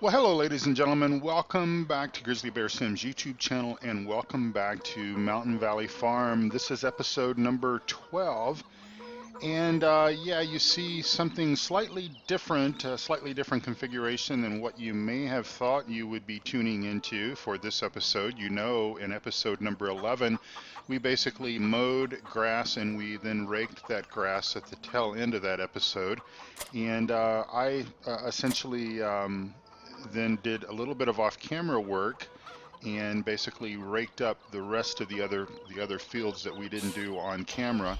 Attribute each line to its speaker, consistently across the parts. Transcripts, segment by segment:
Speaker 1: Well, hello, ladies and gentlemen. Welcome back to Grizzly Bear Sims YouTube channel, and welcome back to Mountain Valley Farm. This is episode number 12, and yeah, you see something slightly different, a slightly different configuration than what you may have thought you would be tuning into for this episode. You know, in episode number 11, we basically mowed grass and we then raked that grass at the tail end of that episode, and I essentially then did a little bit of off-camera work and basically raked up the rest of the other fields that we didn't do on camera.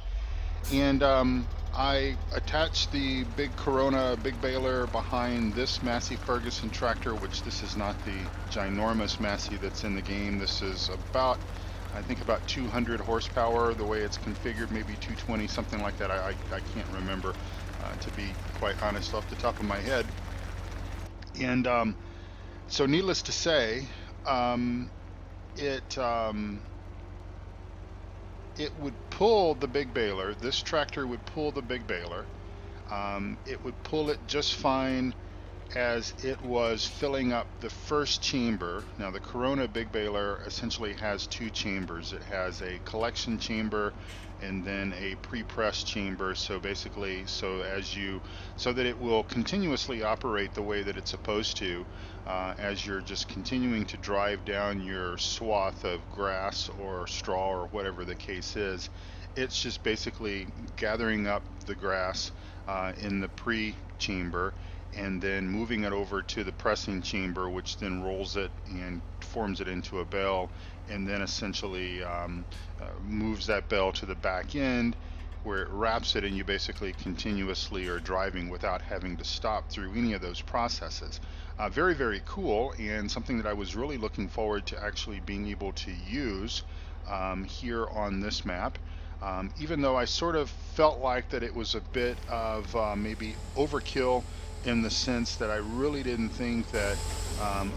Speaker 1: And I attached the big Corona big baler behind this Massey Ferguson tractor, which this is not the ginormous Massey that's in the game. This is about, I think, about 200 horsepower the way it's configured, maybe 220, something like that. I can't remember, to be quite honest, off the top of my head. And so needless to say, it it would pull the big baler. This tractor would pull the big baler. It would pull it just fine as it was filling up the first chamber. Now the Corona big baler essentially has two chambers. It has a collection chamber and then a pre-press chamber. So basically, so that it will continuously operate the way that it's supposed to, as you're just continuing to drive down your swath of grass or straw or whatever the case is. It's just basically gathering up the grass in the pre-chamber and then moving it over to the pressing chamber, which then rolls it and forms it into a bale, and then essentially moves that bale to the back end where it wraps it, and you basically continuously are driving without having to stop through any of those processes. Very, very cool, and something that I was really looking forward to actually being able to use here on this map. Even though I sort of felt like that it was a bit of maybe overkill, in the sense that I really didn't think that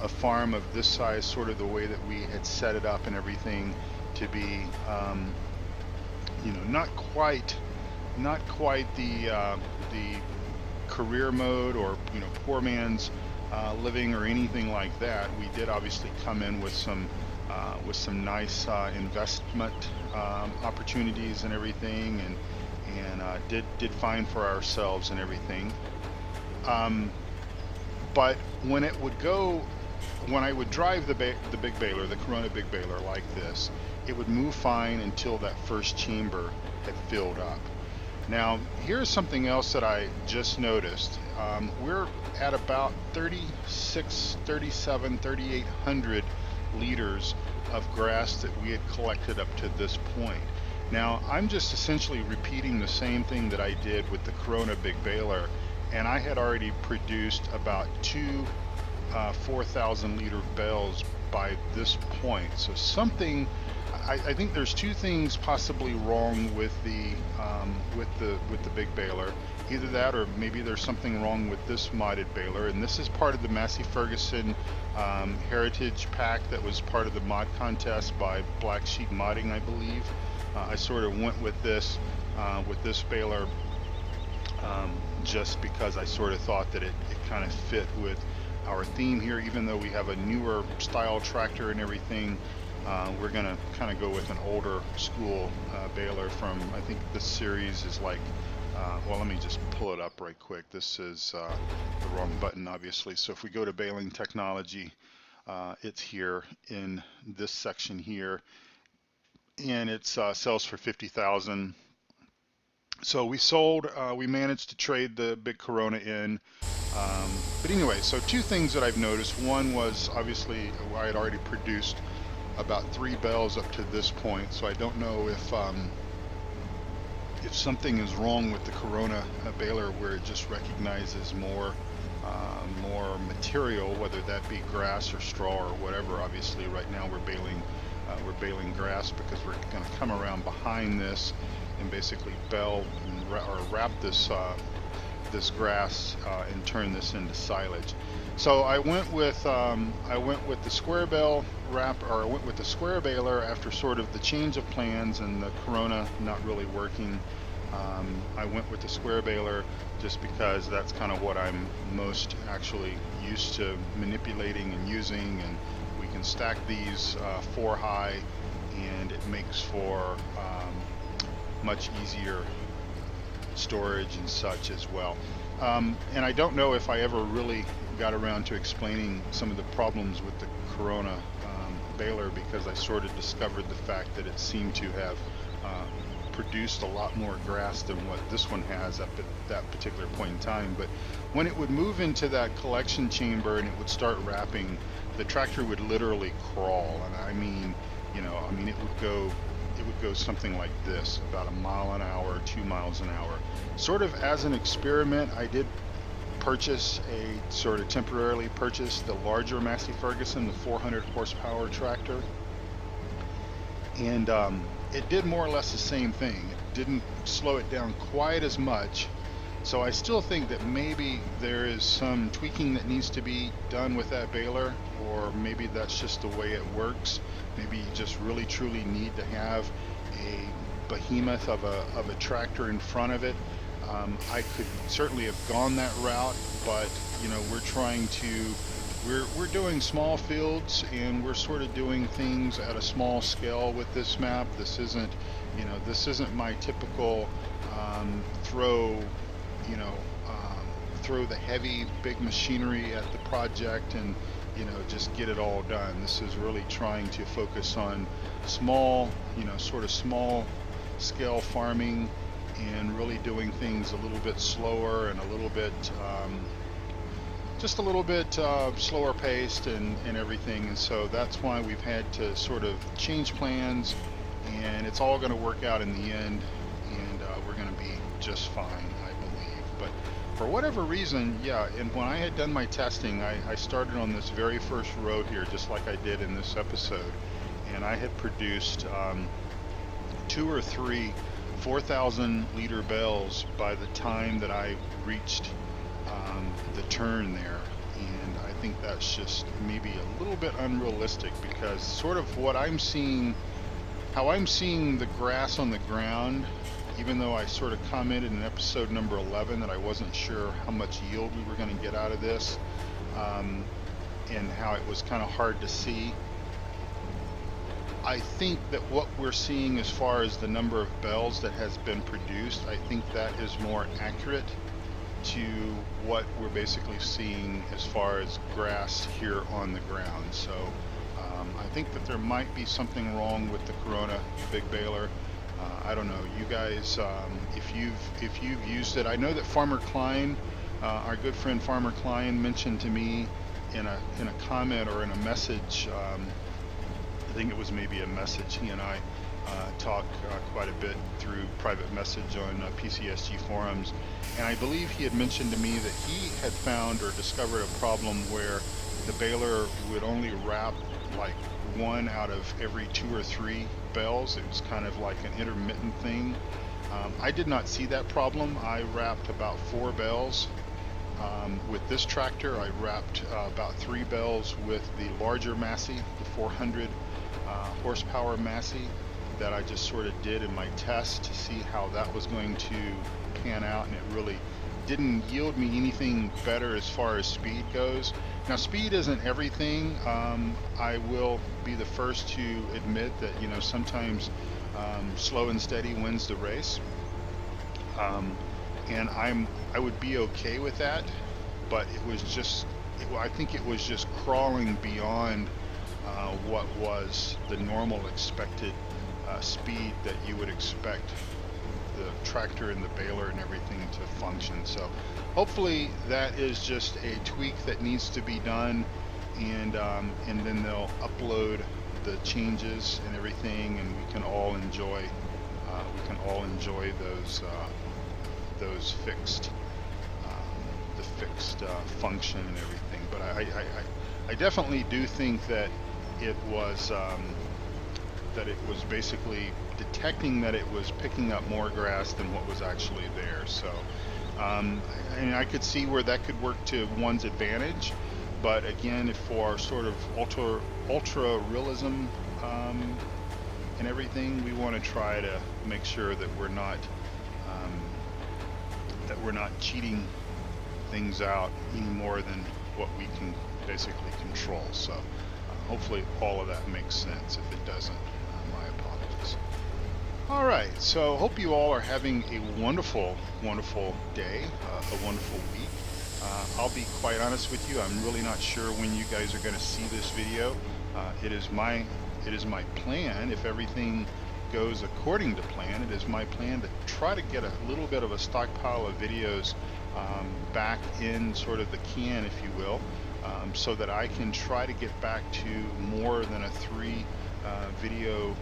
Speaker 1: a farm of this size, sort of the way that we had set it up and everything, to be, not quite the career mode or poor man's living or anything like that. We did obviously come in with some nice investment opportunities and everything, and did fine for ourselves and everything. But when I would drive the big baler, the Corona big baler like this, it would move fine until that first chamber had filled up. Now, here's something else that I just noticed. We're at about 36, 37, 3,800 liters of grass that we had collected up to this point. Now, I'm just essentially repeating the same thing that I did with the Corona big baler, and I had already produced about two 4,000 liter bales by this point. So I think there's two things possibly wrong with the big baler. Either that, or maybe there's something wrong with this modded baler. And this is part of the Massey Ferguson Heritage Pack that was part of the mod contest by Black Sheep Modding, I believe. I sort of went with this baler just because I sort of thought that it kind of fit with our theme here. Even though we have a newer style tractor and everything, we're going to kind of go with an older school baler from, I think this series is like, well, let me just pull it up right quick. This is the wrong button, obviously. So if we go to baling technology, it's here in this section here, and it sells for 50,000. So we managed to trade the big Corona in. But anyway, so two things that I've noticed. One was, obviously, I had already produced about 3 bales up to this point, so I don't know if something is wrong with the Corona baler, where it just recognizes more material, whether that be grass or straw or whatever. Obviously, right now we're baling grass because we're going to come around behind this and basically bale or wrap this grass and turn this into silage. So I went with the square bale wrap, or I went with the square baler after sort of the change of plans and the Corona not really working. I went with the square baler just because that's kind of what I'm most actually used to manipulating and using, and we can stack these 4 high, and it makes for much easier storage and such as well. And I don't know if I ever really got around to explaining some of the problems with the Corona baler, because I sort of discovered the fact that it seemed to have produced a lot more grass than what this one has up at that particular point in time. But when it would move into that collection chamber and it would start wrapping, the tractor would literally crawl. And I mean, it would go something like this, about 1 mile an hour, 2 miles an hour. Sort of as an experiment, I did temporarily purchase the larger Massey Ferguson, the 400 horsepower tractor. And it did more or less the same thing. It didn't slow it down quite as much. So I still think that maybe there is some tweaking that needs to be done with that baler, or maybe that's just the way it works. Maybe you just really truly need to have a behemoth of a tractor in front of it. I could certainly have gone that route, but we're doing small fields, and we're sort of doing things at a small scale with this map. This isn't my typical throw the heavy big machinery at the project and just get it all done. This is really trying to focus on small small scale farming, and really doing things a little bit slower and a little bit slower paced and everything. And so that's why we've had to sort of change plans, and it's all going to work out in the end, and we're going to be just fine, I believe. But for whatever reason, and when I had done my testing, I started on this very first road here, just like I did in this episode, and I had produced 2 or 3 4,000 liter bales by the time that I reached the turn there. And I think that's just maybe a little bit unrealistic, because sort of how I'm seeing the grass on the ground, even though I sort of commented in episode number 11 that I wasn't sure how much yield we were going to get out of this, and how it was kind of hard to see. I think that what we're seeing as far as the number of bales that has been produced, I think that is more accurate to what we're basically seeing as far as grass here on the ground. So I think that there might be something wrong with the Corona big baler. I don't know, you guys, if you've used it. I know that Farmer Klein, our good friend Farmer Klein, mentioned to me in a comment or in a message. I think it was maybe a message. He and I talk quite a bit through private message on PCSG forums, and I believe he had mentioned to me that he had found or discovered a problem where the baler would only wrap like 1 out of every 2 or 3 bales. It was kind of like an intermittent thing. I did not see that problem. I wrapped about 4 bales. With this tractor, I wrapped about 3 bales with the larger Massey, the 400 horsepower Massey, that I just sort of did in my test to see how that was going to pan out, and it really didn't yield me anything better as far as speed goes. Now, speed isn't everything. I will be the first to admit that sometimes slow and steady wins the race, and I would be okay with that. But I think it was just crawling beyond what was the normal expected speed that you would expect the tractor and the baler and everything to function. So hopefully that is just a tweak that needs to be done, and then they'll upload the changes and everything, and we can all enjoy those fixed function and everything. But I definitely do think that it was basically detecting that it was picking up more grass than what was actually there. So and I could see where that could work to one's advantage, but again, if for sort of ultra realism and everything, we want to try to make sure that we're not that we're not cheating things out any more than what we can basically control. So hopefully all of that makes sense. If it doesn't, my apologies. All right, so hope you all are having a wonderful, wonderful day, a wonderful week. I'll be quite honest with you, I'm really not sure when you guys are going to see this video. It is my plan, if everything goes according to plan, it is my plan to try to get a little bit of a stockpile of videos back in sort of the can, if you will, so that I can try to get back to more than a 3 video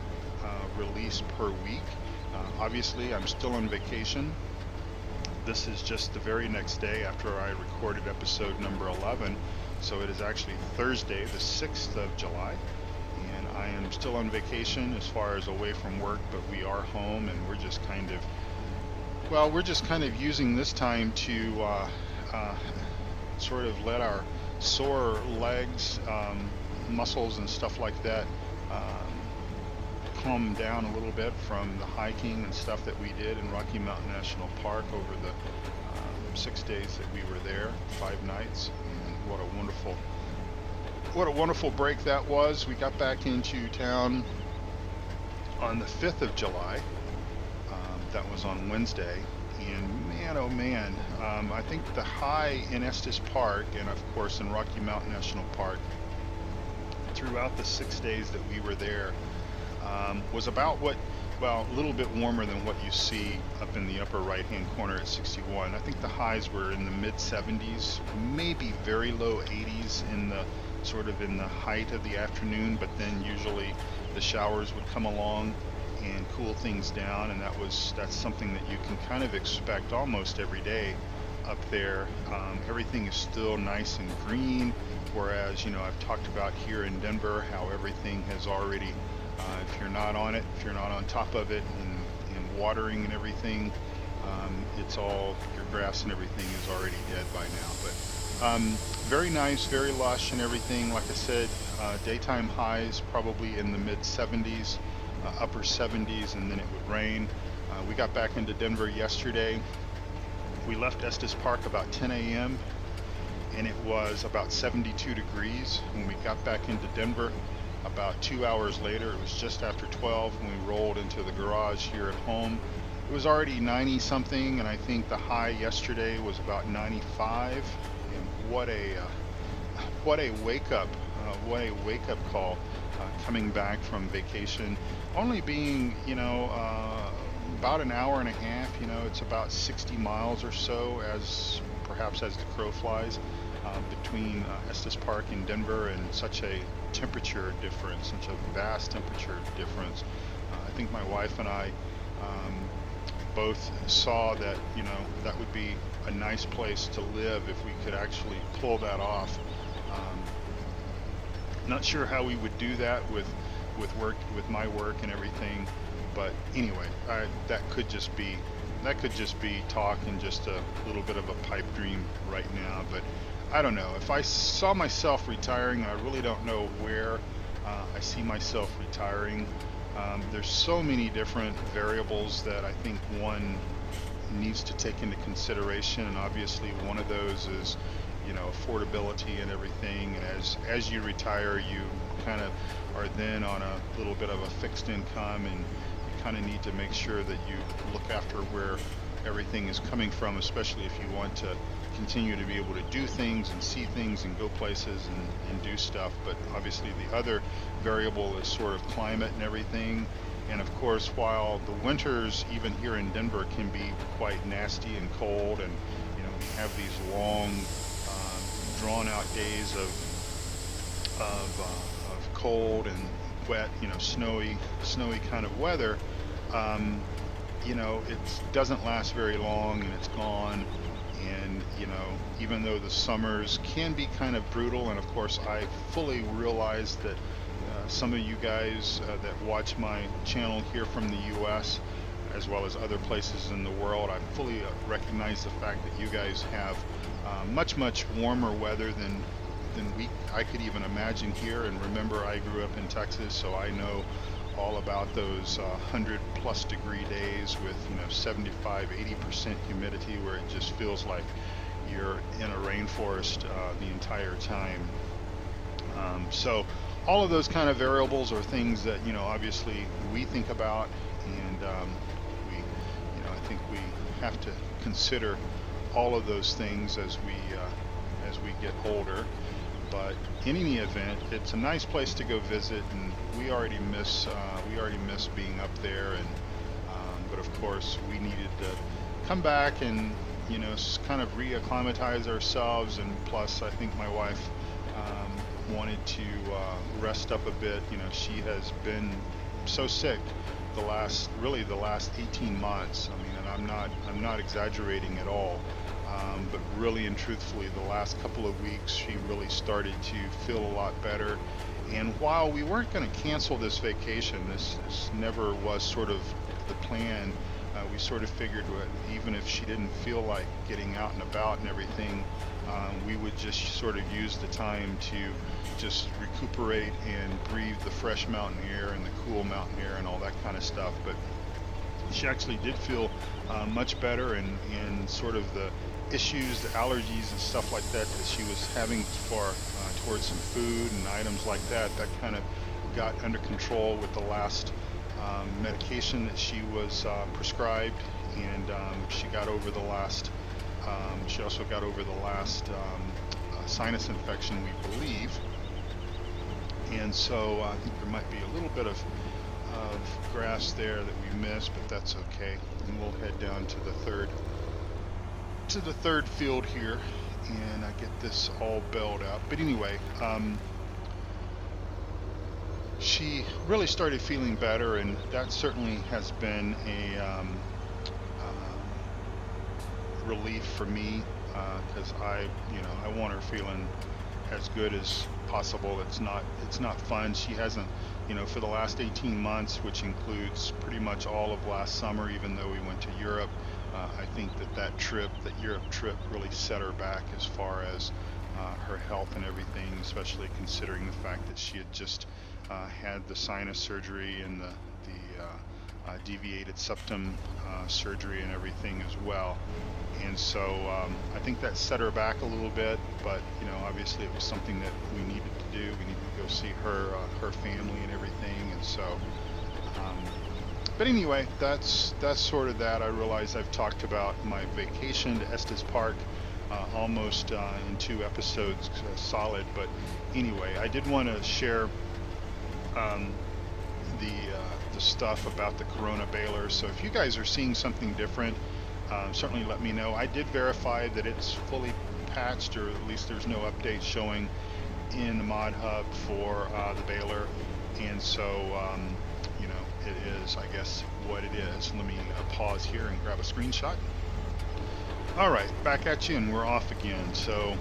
Speaker 1: release per week. Obviously, I'm still on vacation. This is just the very next day after I recorded episode number 11, so it is actually Thursday, the 6th of July, and I am still on vacation as far as away from work, but we are home, and we're just kind of using this time to sort of let our sore legs, muscles and stuff like that calm down a little bit from the hiking and stuff that we did in Rocky Mountain National Park over the 6 days that we were there, 5 nights. And what a wonderful break that was. We got back into town on the 5th of July. That was on Wednesday, and man, oh man, I think the high in Estes Park and of course in Rocky Mountain National Park throughout the 6 days that we were there was about a little bit warmer than what you see up in the upper right hand corner at 61. I think the highs were in the mid 70s, maybe very low 80s in the height of the afternoon, but then usually the showers would come along and cool things down, and that's something that you can kind of expect almost every day up there. Everything is still nice and green, whereas I've talked about here in Denver how everything has already, if you're not on it, if you're not on top of it and watering and everything, it's all, your grass and everything is already dead by now. But very nice, very lush and everything. Like I said, daytime highs probably in the mid 70s, upper 70s, and then it would rain. We got back into Denver yesterday. We left Estes Park about 10 a.m. and it was about 72 degrees when we got back into Denver. About 2 hours later, it was just after 12 when we rolled into the garage here at home. It was already 90 something, and I think the high yesterday was about 95. And what a wake up call coming back from vacation, only being about an hour and a half. It's about 60 miles or so, as perhaps as the crow flies, between Estes Park and Denver, and such a temperature difference, such a vast temperature difference. I think my wife and I both saw that that would be a nice place to live if we could actually pull that off. Not sure how we would do that with my work and everything, but anyway, that could just be talk and just a little bit of a pipe dream right now. But I don't know. If I saw myself retiring, I really don't know where I see myself retiring. There's so many different variables that I think one needs to take into consideration, and obviously one of those is affordability and everything. And as you retire, you kind of are then on a little bit of a fixed income, and you kind of need to make sure that you look after where everything is coming from, especially if you want to continue to be able to do things and see things and go places and do stuff. But obviously the other variable is sort of climate and everything. And of course, while the winters even here in Denver can be quite nasty and cold, and we have these long drawn out days of cold and wet, snowy kind of weather, it doesn't last very long and it's gone. And even though the summers can be kind of brutal, and of course I fully realize that some of you guys that watch my channel here from the US as well as other places in the world, I fully recognize the fact that you guys have much warmer weather than I could even imagine here. And remember, I grew up in Texas, so I know all about those 100+ degree days with 75-80% humidity, where it just feels like you're in a rainforest the entire time. So all of those kind of variables are things that obviously we think about, and we I think we have to consider all of those things as we get older. But in any event, it's a nice place to go visit, and we already miss being up there. And but of course, we needed to come back and kind of reacclimatize ourselves. And plus, I think my wife wanted to rest up a bit. She has been so sick the last 18 months. I mean, and I'm not exaggerating at all. But really and truthfully, the last couple of weeks, she really started to feel a lot better. And while we weren't going to cancel this vacation, this never was sort of the plan. We sort of figured even if she didn't feel like getting out and about and everything, we would just sort of use the time to just recuperate and breathe the fresh mountain air and the cool mountain air and all that kind of stuff. But she actually did feel much better, and sort of the issues, the allergies and stuff like that she was having towards some food and items like that kind of got under control with the last medication that she was prescribed. And she got over the last she also got over the last sinus infection, we believe. And so I think there might be a little bit of grass there that we missed, but that's okay. And we'll head down to the third field here, and I get this all bailed out. But anyway, she really started feeling better, and that certainly has been a relief for me, because I want her feeling as good as possible. It's not fun. She hasn't, for the last 18 months, which includes pretty much all of last summer, even though we went to Europe. I think that Europe trip really set her back as far as her health and everything, especially considering the fact that she had just had the sinus surgery and the deviated septum surgery and everything as well. And so I think that set her back a little bit, but obviously it was something that we needed to do. We needed to go see her family and everything. And so but anyway, that's sort of that. I realize I've talked about my vacation to Estes Park almost in 2 episodes solid, but anyway, I did want to share the stuff about the Corona baler. So if you guys are seeing something different, certainly let me know. I did verify that it's fully patched, or at least there's no updates showing in the mod hub for the baler. And so it is, I guess, what it is. Let me pause here and grab a screenshot. All right, back at you, and we're off again. So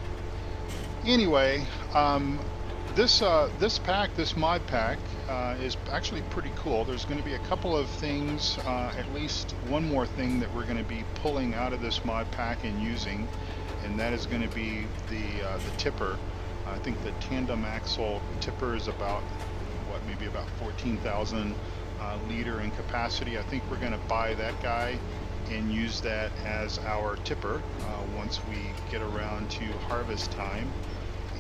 Speaker 1: anyway, this mod pack is actually pretty cool. There's going to be a couple of things, at least one more thing that we're going to be pulling out of this mod pack and using, and that is going to be the tipper. I think the tandem axle tipper is about maybe about 14,000 liter in capacity. I think we're going to buy that guy and use that as our tipper once we get around to harvest time.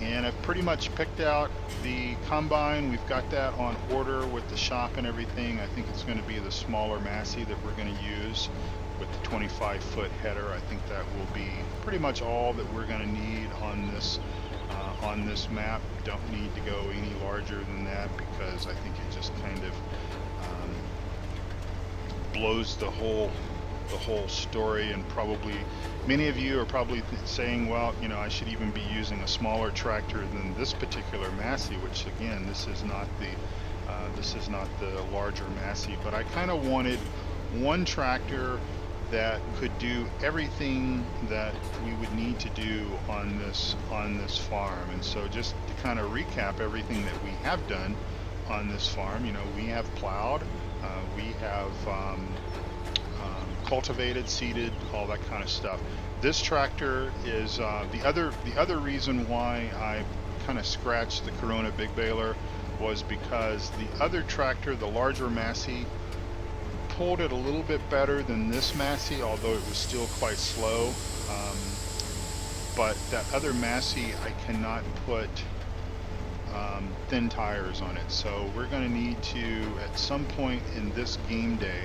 Speaker 1: And I've pretty much picked out the combine. We've got that on order with the shop and everything. I think it's going to be the smaller Massey that we're going to use with the 25-foot header. I think that will be pretty much all that we're going to need on this map. Don't need to go any larger than that, because I think it just kind of blows the whole story. And probably many of you are probably saying, well, I should even be using a smaller tractor than this particular Massey, which again, this is not the larger Massey. But I kind of wanted one tractor that could do everything that we would need to do on this farm. And so just to kind of recap everything that we have done on this farm, we have plowed, we have cultivated, seeded, all that kind of stuff. This tractor is the other reason why I kind of scratched the Corona big baler was because the other tractor, the larger Massey, pulled it a little bit better than this Massey, although it was still quite slow. But that other Massey, I cannot put thin tires on it. So we're going to need to, at some point in this game day,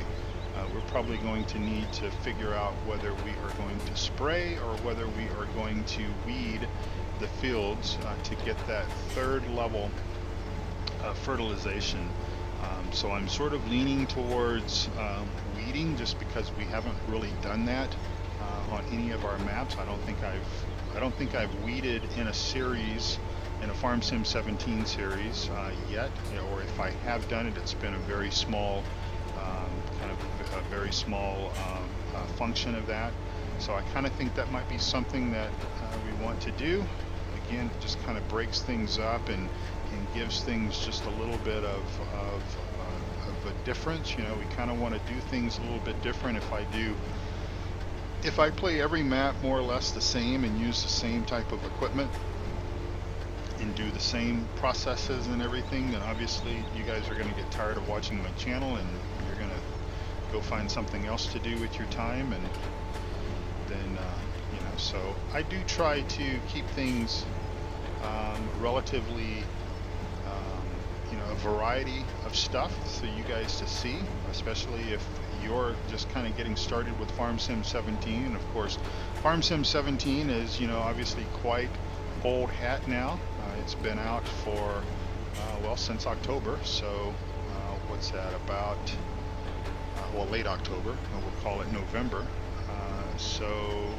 Speaker 1: we're probably going to need to figure out whether we are going to spray or whether we are going to weed the fields to get that third level fertilization. So I'm sort of leaning towards weeding, just because we haven't really done that on any of our maps. I don't think I've weeded in a series, in a Farm Sim 17 series yet, or if I have done it, it's been a very small, function of that. So I kind of think that might be something that we want to do. Again, it just kind of breaks things up and gives things just a little bit of a difference. We kind of want to do things a little bit different. If I play every map more or less the same and use the same type of equipment and do the same processes and everything, then obviously you guys are going to get tired of watching my channel and you're going to go find something else to do with your time. And then so I do try to keep things relatively a variety of stuff for you guys to see, especially if you're just kind of getting started with Farm Sim 17. And of course, Farm Sim 17 is obviously quite old hat now. It's been out for since October, so what's that, about late October, we'll call it November, so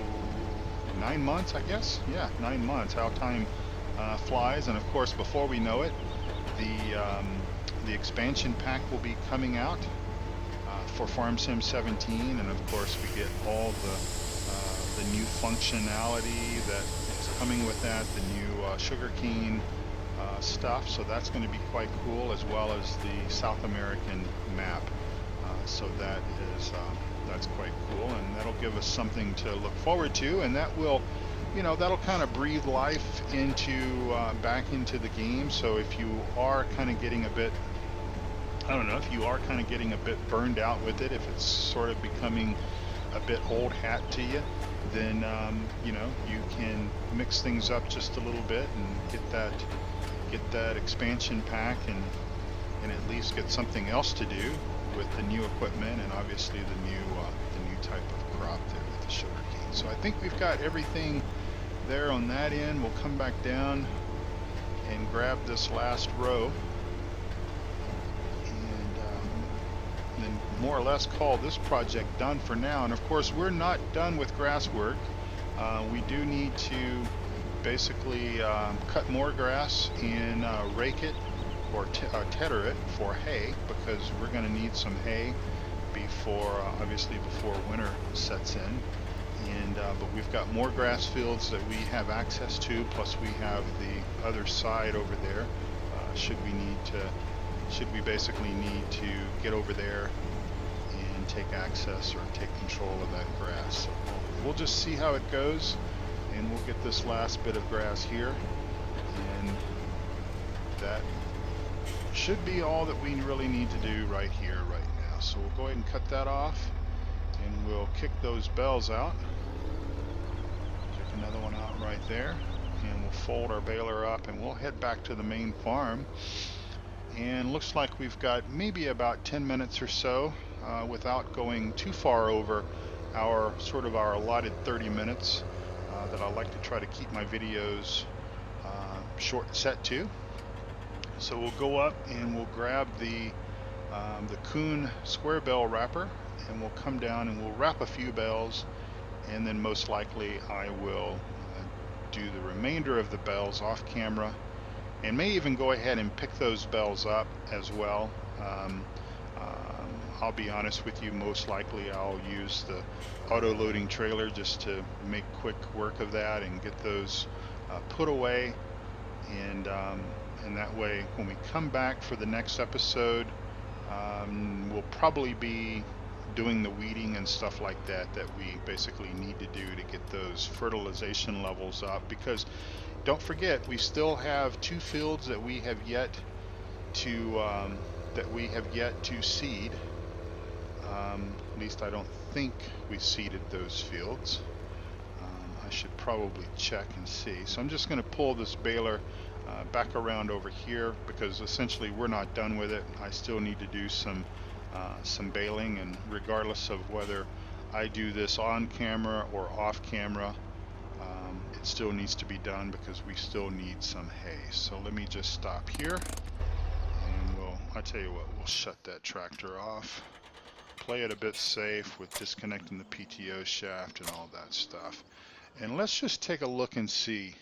Speaker 1: 9 months, I guess. Yeah, 9 months. How time flies. And of course, before we know it, the expansion pack will be coming out for Farm Sim 17, and of course we get all the new functionality that is coming with that, the new sugarcane stuff. So that's going to be quite cool, as well as the South American map. So that's quite cool, and that'll give us something to look forward to, and that will, that'll kind of breathe life back into the game. So if you are kind of getting a bit, if you are kind of getting a bit burned out with it, if it's sort of becoming a bit old hat to you, then you can mix things up just a little bit and get that expansion pack and at least get something else to do with the new equipment, and obviously the new type of crop there with the sugar cane. So I think we've got everything there on that end. We'll come back down and grab this last row, and then more or less call this project done for now. And of course, we're not done with grass work. We do need to basically cut more grass and rake it or tether it for hay, because we're going to need some hay obviously before winter sets in. And but we've got more grass fields that we have access to, plus we have the other side over there. Should we basically need to get over there and take access or take control of that grass. So we'll just see how it goes, and we'll get this last bit of grass here, and that should be all that we really need to do right here, right now. So we'll go ahead and cut that off, and we'll kick those bells out. Kick another one out right there, and we'll fold our baler up, and we'll head back to the main farm. And looks like we've got maybe about 10 minutes or so without going too far over our allotted 30 minutes that I like to try to keep my videos short and set to. So we'll go up and we'll grab the Kuhn square bell wrapper, and we'll come down and we'll wrap a few bells, and then most likely I will do the remainder of the bells off camera, and may even go ahead and pick those bells up as well. I'll be honest with you, most likely I'll use the auto loading trailer just to make quick work of that and get those put away, and that way when we come back for the next episode, we'll probably be doing the weeding and stuff like that we basically need to do to get those fertilization levels up. Because don't forget, we still have 2 fields that we have yet to that we have yet to seed. At least I don't think we seeded those fields. I should probably check and see. So I'm just going to pull this baler back around over here, because essentially we're not done with it. I still need to do some baling, and regardless of whether I do this on camera or off camera, it still needs to be done because we still need some hay. So let me just stop here, and I'll tell you what, we'll shut that tractor off. Play it a bit safe with disconnecting the PTO shaft and all that stuff. And let's just take a look and see.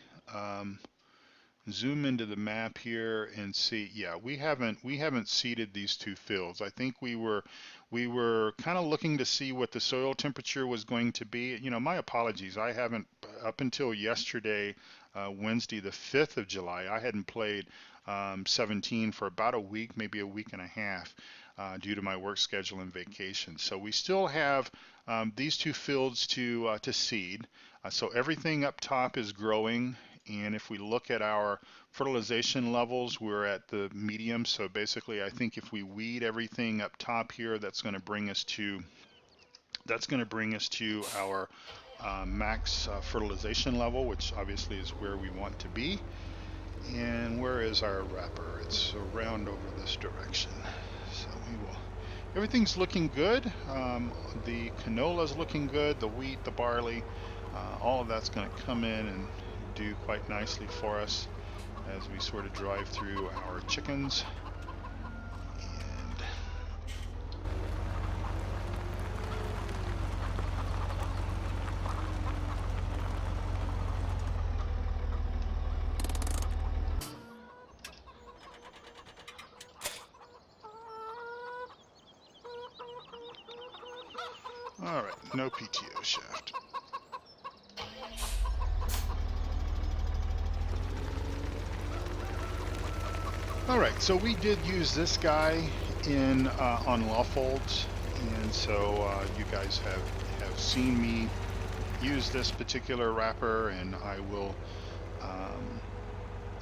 Speaker 1: Zoom into the map here and see. Yeah, we haven't seeded these two fields. I think we were kind of looking to see what the soil temperature was going to be. You know, my apologies. I haven't, up until yesterday, Wednesday the 5th of July, I hadn't played 17 for about a week, maybe a week and a half, due to my work schedule and vacation. So we still have these two fields to seed. So everything up top is growing. And if we look at our fertilization levels, we're at the medium. So basically, I think if we weed everything up top here, that's going to bring us to our max fertilization level, which obviously is where we want to be. And where is our wrapper? It's around over this direction. So everything's looking good. The canola's looking good. The wheat, the barley, all of that's going to come in and do quite nicely for us as we sort of drive through our chickens. All right, no PTO shaft. All right, so we did use this guy in on law folds, and so you guys have seen me use this particular wrapper, and I will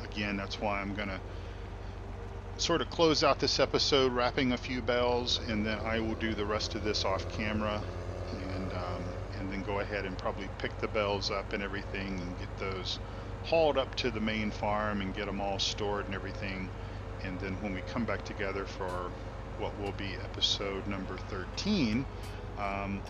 Speaker 1: again, that's why I'm gonna sort of close out this episode wrapping a few bells, and then I will do the rest of this off camera, and then go ahead and probably pick the bells up and everything and get those hauled up to the main farm and get them all stored and everything. And then when we come back together for what will be episode number 13,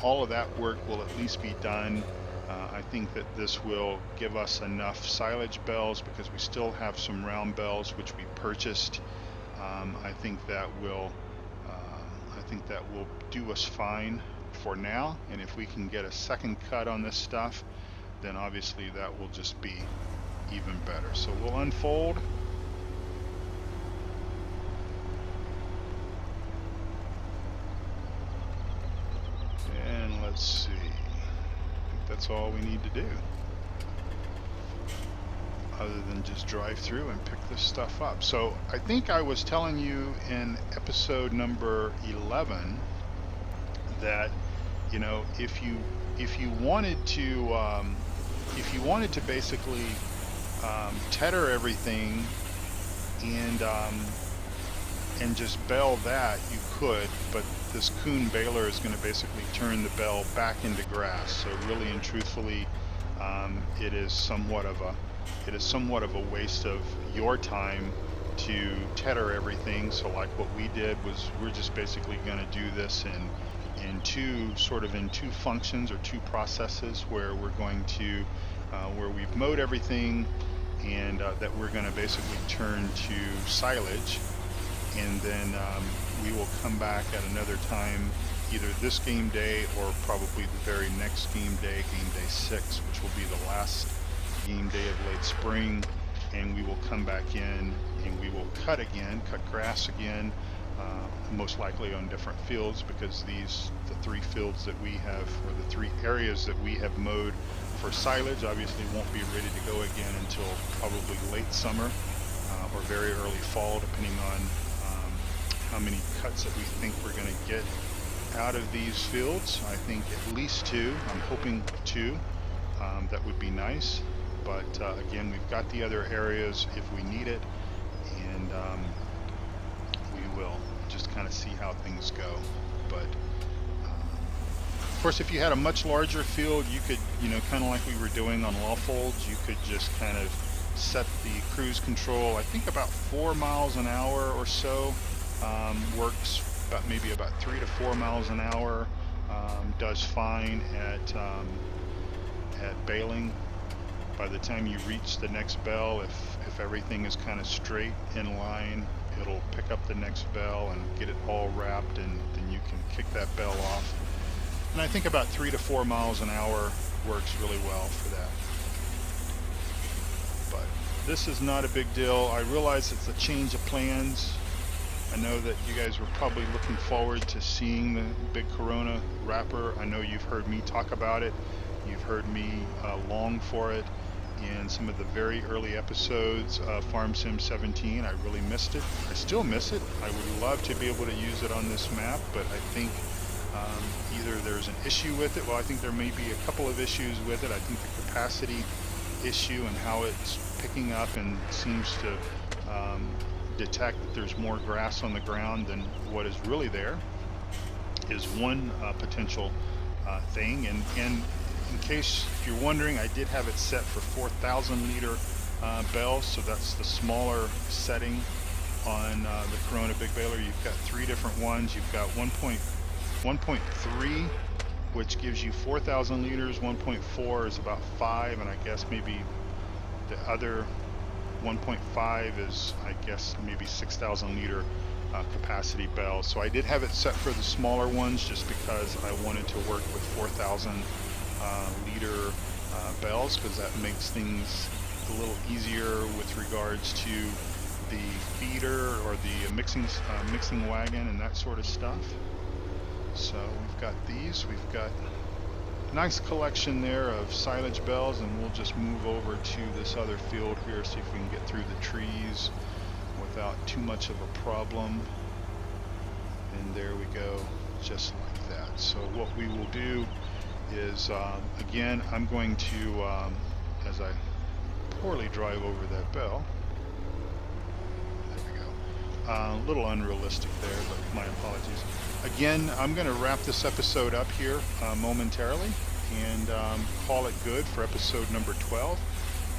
Speaker 1: all of that work will at least be done. I think that this will give us enough silage bells, because we still have some round bells which we purchased. I think that will do us fine for now. And if we can get a second cut on this stuff, then obviously that will just be even better. So we'll unfold. Let's see. I think that's all we need to do, other than just drive through and pick this stuff up. So I think I was telling you in episode number 11 that, you know, if you wanted to basically tether everything and just bale that, you could, but this coon baler is going to basically turn the bell back into grass. So really and truthfully, it is somewhat of a waste of your time to tether everything. So like what we did was, we're just basically going to do this in two functions or two processes, where we're going to where we've mowed everything, and that we're going to basically turn to silage. And then we will come back at another time, either this game day or probably the very next game day 6, which will be the last game day of late spring. And we will come back in and we will cut grass again, most likely on different fields, because the 3 fields that we have, or the 3 areas that we have mowed for silage, obviously won't be ready to go again until probably late summer or very early fall, depending on how many cuts that we think we're going to get out of these fields. I think at least 2. I'm hoping 2. That would be nice. But again, we've got the other areas if we need it. And will, just kind of see how things go. But of course, if you had a much larger field, you could, kind of like we were doing on Lawfolds, you could just kind of set the cruise control. I think about 4 miles an hour or so works. Maybe about 3 to 4 miles an hour does fine at bailing. By the time you reach the next bell, if everything is kind of straight in line, it'll pick up the next bell and get it all wrapped, and then you can kick that bell off. And I think about 3 to 4 miles an hour works really well for that. But this is not a big deal. I realize it's a change of plans. I know that you guys were probably looking forward to seeing the big Corona wrapper. I know you've heard me talk about it. You've heard me long for it in some of the very early episodes of Farm Sim 17. I really missed it. I still miss it. I would love to be able to use it on this map, but I think either there's an issue with it. Well, I think there may be a couple of issues with it. I think the capacity issue and how it's picking up and seems to detect that there's more grass on the ground than what is really there is one potential thing. And in case you're wondering, I did have it set for 4,000 liter bells, so that's the smaller setting on the Corona Big Baler. You've got 3 different ones. You've got 1.3, which gives you 4,000 liters. 1.4 is about 5, and I guess maybe the other 1.5 is, I guess, maybe 6,000 liter capacity bells. So I did have it set for the smaller ones just because I wanted to work with 4,000 liter bells, because that makes things a little easier with regards to the feeder or the mixing wagon and that sort of stuff. So we've got these. We've got nice collection there of silage bells, and we'll just move over to this other field here, see if we can get through the trees without too much of a problem. And there we go, just like that. So what we will do is, again, I'm going to, as I poorly drive over that bell, there we go, a little unrealistic there, but my apologies. Again, I'm going to wrap this episode up here momentarily and call it good for episode number 12.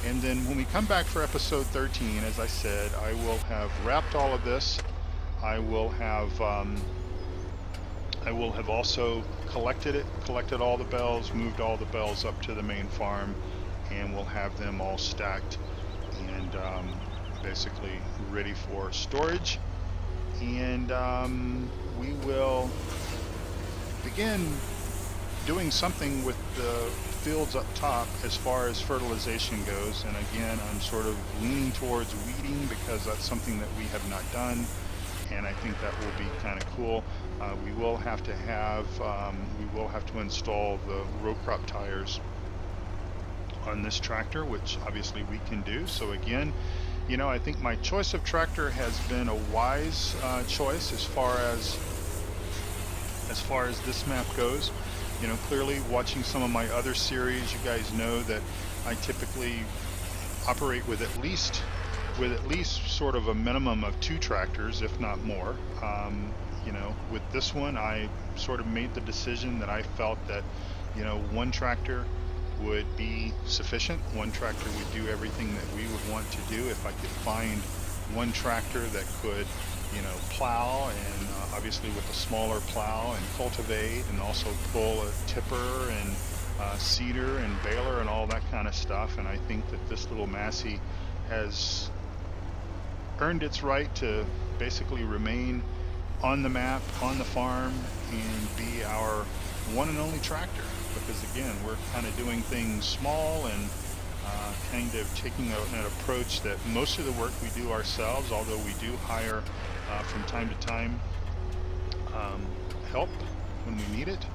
Speaker 1: And then when we come back for episode 13, as I said, I will have wrapped all of this. I will have also collected all the bells, moved all the bells up to the main farm, and we'll have them all stacked and basically ready for storage. And we will begin doing something with the fields up top as far as fertilization goes. And again, I'm sort of leaning towards weeding because that's something that we have not done, and I think that will be kind of cool. We will have to install the row crop tires on this tractor, which obviously we can do. So again, I think my choice of tractor has been a wise choice as far as this map goes. Clearly watching some of my other series, you guys know that I typically operate with at least sort of a minimum of 2 tractors, if not more. With this one, I sort of made the decision that I felt that, 1 tractor would be sufficient. 1 tractor would do everything that we would want to do. If I could find 1 tractor that could, plow, and obviously with a smaller plow, and cultivate, and also pull a tipper and seeder and baler and all that kind of stuff. And I think that this little Massey has earned its right to basically remain on the map, on the farm, and be our one and only tractor. Because again, we're kind of doing things small and kind of taking an approach that most of the work we do ourselves, although we do hire from time to time help when we need it.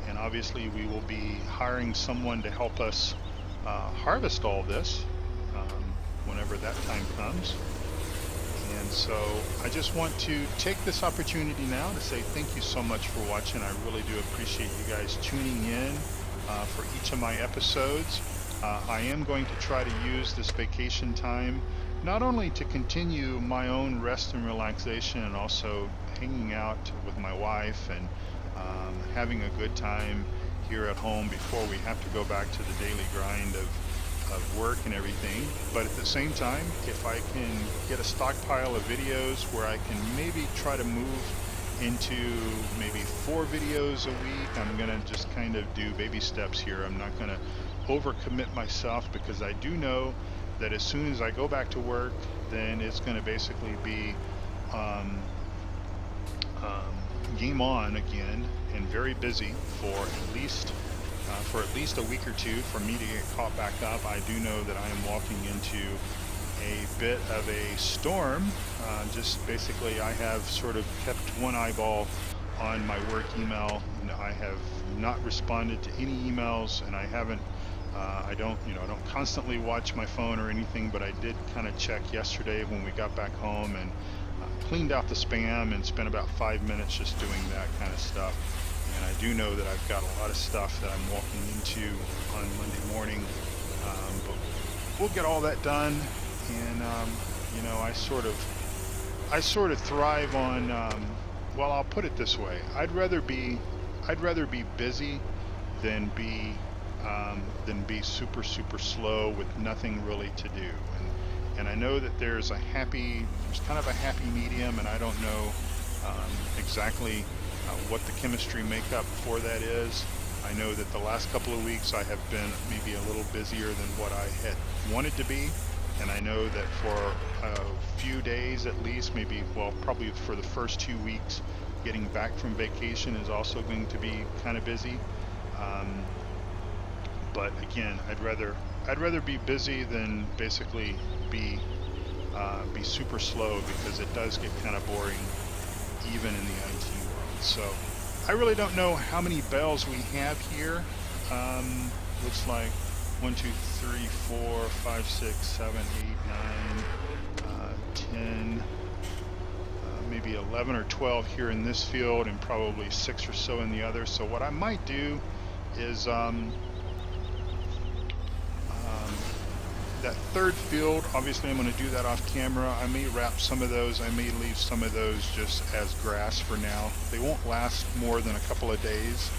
Speaker 1: And obviously we will be hiring someone to help us harvest all this whenever that time comes. And so I just want to take this opportunity now to say thank you so much for watching. I really do appreciate you guys tuning in for each of my episodes. I am going to try to use this vacation time not only to continue my own rest and relaxation and also hanging out with my wife and having a good time here at home before we have to go back to the daily grind of work and everything. But at the same time, if I can get a stockpile of videos where I can maybe try to move into maybe 4 videos a week, I'm going to just kind of do baby steps here. I'm not going to overcommit myself, because I do know that as soon as I go back to work, then it's going to basically be um, game on again, and very busy for at least a week or two for me to get caught back up. I do know that I am walking into a bit of a storm. Just basically, I have sort of kept one eyeball on my work email. I have not responded to any emails, and I haven't. I don't constantly watch my phone or anything, but I did kind of check yesterday when we got back home and cleaned out the spam and spent about 5 minutes just doing that kind of stuff. And I do know that I've got a lot of stuff that I'm walking into on Monday morning, but we'll get all that done. And I sort of thrive on. Well, I'll put it this way: I'd rather be busy than be super slow with nothing really to do. And I know that there's kind of a happy medium, and I don't know exactly what the chemistry makeup for that is. I know that the last couple of weeks I have been maybe a little busier than what I had wanted to be, and I know that for a few days at least, probably for the first 2 weeks, getting back from vacation is also going to be kind of busy. But again, I'd rather be busy than basically be super slow, because it does get kind of boring even in the IT world. So I really don't know how many bells we have here. Looks like 1, 2, 3, 4, 5, 6, 7, 8, 9, 10, maybe 11 or 12 here in this field, and probably 6 or so in the other. So what I might do is that third field, obviously I'm going to do that off camera. I may wrap some of those. I may leave some of those just as grass for now. They won't last more than a couple of days,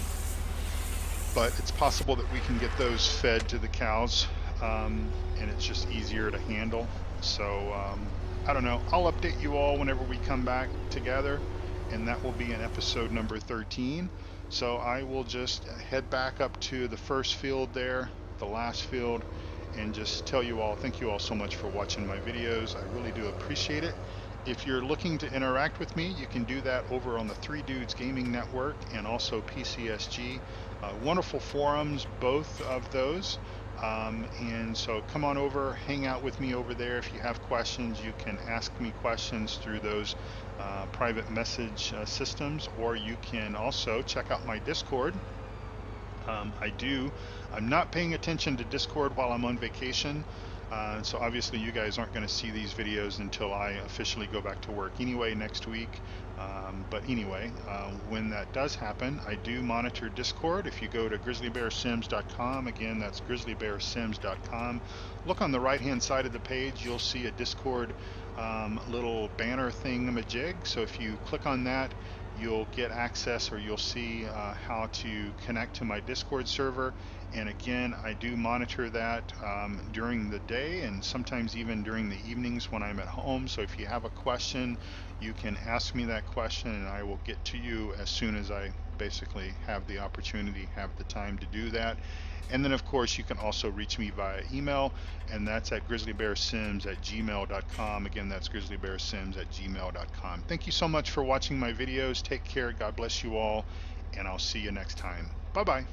Speaker 1: but it's possible that we can get those fed to the cows, and it's just easier to handle. So I don't know. I'll update you all whenever we come back together, and that will be in episode number 13. So I will just head back up to the first field there, the last field, and just tell you all, thank you all so much for watching my videos. I really do appreciate it. If you're looking to interact with me, you can do that over on the 3 Dudes Gaming Network and also PCSG. Wonderful forums, both of those. And so come on over, hang out with me over there. If you have questions, you can ask me questions through those private message systems, or you can also check out my Discord. I'm not paying attention to Discord while I'm on vacation, so obviously you guys aren't going to see these videos until I officially go back to work anyway next week. But anyway, when that does happen, I do monitor Discord. If you go to grizzlybearsims.com, again, that's grizzlybearsims.com, look on the right hand side of the page, you'll see a Discord little banner thingamajig. So if you click on that, you'll get access, or you'll see how to connect to my Discord server. And again, I do monitor that during the day, and sometimes even during the evenings when I'm at home. So if you have a question, you can ask me that question, and I will get to you as soon as I basically have the opportunity, have the time to do that. And then of course you can also reach me via email, and that's at grizzlybearsims@gmail.com. Again, that's grizzlybearsims@gmail.com. Thank you so much for watching my videos. Take care, God bless you all, and I'll see you next time. Bye bye.